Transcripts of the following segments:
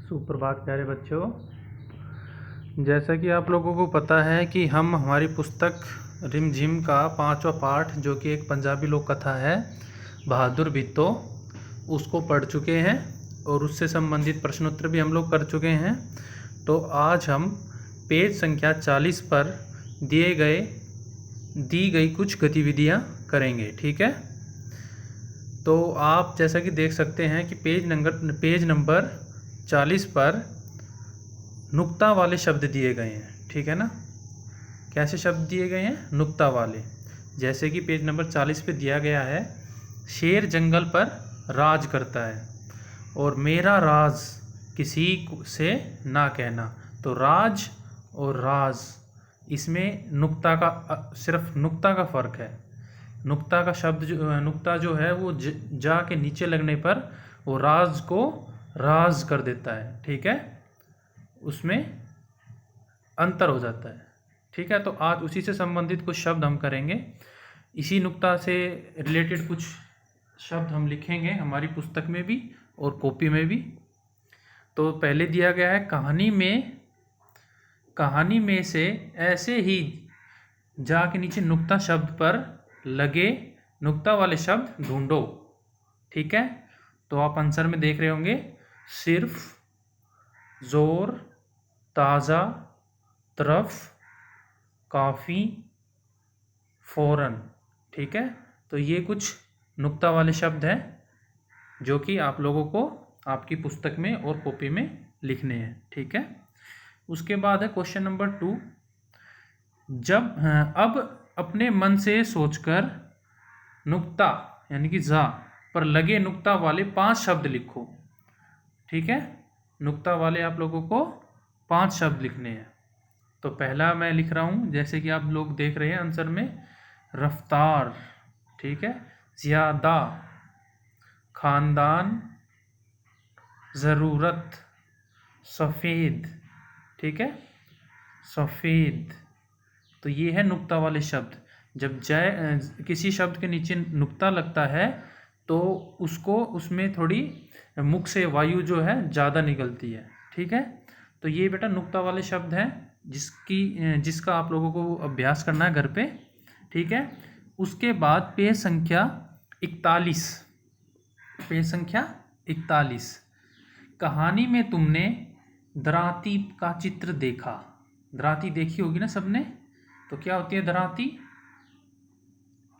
सुप्रभात प्यारे बच्चों। जैसा कि आप लोगों को पता है कि हम हमारी पुस्तक रिमझिम का 5वां पाठ, जो कि एक पंजाबी लोक कथा है, बहादुर भित्तो, उसको पढ़ चुके हैं और उससे संबंधित प्रश्नोत्तर भी हम लोग कर चुके हैं। तो आज हम पेज संख्या 40 पर दी गई कुछ गतिविधियां करेंगे। ठीक है, तो आप जैसा कि देख सकते हैं कि पेज नंबर 40 पर नुक्ता वाले शब्द दिए गए हैं। ठीक है ना, कैसे शब्द दिए गए हैं? नुक्ता वाले। जैसे कि पेज नंबर 40 पे दिया गया है, शेर जंगल पर राज करता है और मेरा राज किसी से ना कहना। तो राज और राज, इसमें नुक्ता का सिर्फ नुक्ता का फ़र्क है। नुक्ता का शब्द नुक्ता जो है वो जा के नीचे लगने पर वो राज को राज कर देता है। ठीक है, उसमें अंतर हो जाता है। ठीक है, तो आज उसी से संबंधित कुछ शब्द हम करेंगे। इसी नुक्ता से रिलेटेड कुछ शब्द हम लिखेंगे हमारी पुस्तक में भी और कॉपी में भी। तो पहले दिया गया है, कहानी में से ऐसे ही जा के नीचे नुक्ता शब्द पर लगे नुक्ता वाले शब्द ढूंढो। ठीक है, तो आप आंसर में देख रहे होंगे, सिर्फ, जोर, ताज़ा, तरफ, काफ़ी, फ़ौरन। ठीक है, तो ये कुछ नुक्ता वाले शब्द हैं जो कि आप लोगों को आपकी पुस्तक में और कॉपी में लिखने हैं। ठीक है, उसके बाद है क्वेश्चन नंबर 2। अब अपने मन से सोचकर नुक्ता यानी कि जा पर लगे नुक्ता वाले 5 शब्द लिखो। ठीक है, नुक्ता वाले आप लोगों को 5 शब्द लिखने हैं। तो पहला मैं लिख रहा हूँ, जैसे कि आप लोग देख रहे हैं आंसर में, रफ्तार। ठीक है, ज़्यादा, खानदान, ज़रूरत, सफ़ेद। ठीक है, सफ़ेद। तो ये है नुक्ता वाले शब्द। जब किसी शब्द के नीचे नुक्ता लगता है तो उसमें थोड़ी मुख से वायु जो है ज़्यादा निकलती है। ठीक है, तो ये बेटा नुक्ता वाले शब्द हैं जिसका आप लोगों को अभ्यास करना है घर पे। ठीक है, उसके बाद पेज संख्या 41। कहानी में तुमने दराती का चित्र देखा। दराती देखी होगी ना सबने। तो क्या होती है दराती?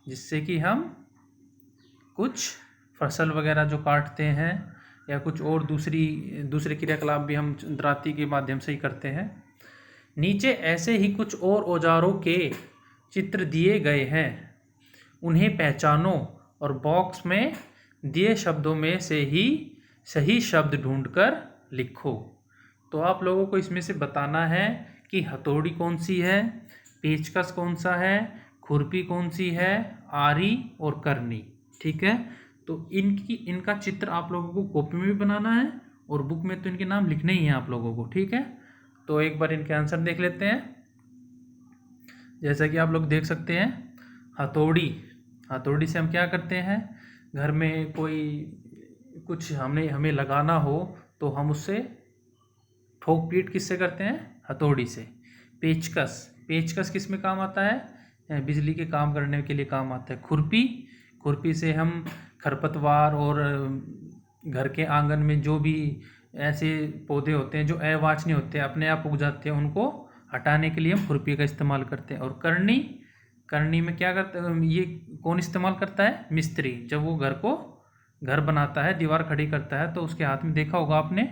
जिससे कि हम कुछ फसल वगैरह जो काटते हैं या कुछ और दूसरे क्रियाकलाप भी हम दराती के माध्यम से ही करते हैं। नीचे ऐसे ही कुछ और औजारों के चित्र दिए गए हैं, उन्हें पहचानो और बॉक्स में दिए शब्दों में से ही सही शब्द ढूंढकर लिखो। तो आप लोगों को इसमें से बताना है कि हथौड़ी कौन सी है, पेचकस कौन सा है, खुरपी कौन सी है, आरी और करनी। ठीक है, तो इनका चित्र आप लोगों को कॉपी में भी बनाना है और बुक में तो इनके नाम लिखने ही हैं आप लोगों को। ठीक है, तो एक बार इनके आंसर देख लेते हैं। जैसा कि आप लोग देख सकते हैं, हथौड़ी से हम क्या करते हैं? घर में कोई कुछ हमें लगाना हो तो हम उससे ठोक पीट किससे करते हैं? हथौड़ी से। पेचकस किस में काम आता है? बिजली के काम करने के लिए काम आता है। खुरपी से हम खरपतवार और घर के आंगन में जो भी ऐसे पौधे होते हैं जो अवांछनीय होते हैं, अपने आप उग जाते हैं, उनको हटाने के लिए हम खुरपी का इस्तेमाल करते हैं। और करनी में क्या करते हैं? ये कौन इस्तेमाल करता है? मिस्त्री। जब वो घर बनाता है, दीवार खड़ी करता है, तो उसके हाथ में देखा होगा आपने,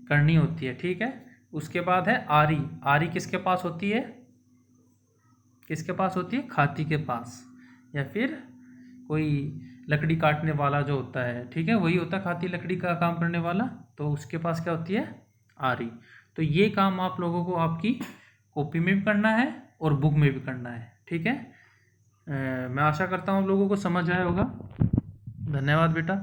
करनी होती है। ठीक है, उसके बाद है आरी किसके पास होती है? खाती के पास, या फिर कोई लकड़ी काटने वाला जो होता है। ठीक है, वही होता है खाती, लकड़ी का काम करने वाला। तो उसके पास क्या होती है? आरी। तो ये काम आप लोगों को आपकी कॉपी में भी करना है और बुक में भी करना है। ठीक है, मैं आशा करता हूँ आप लोगों को समझ आया होगा। धन्यवाद बेटा।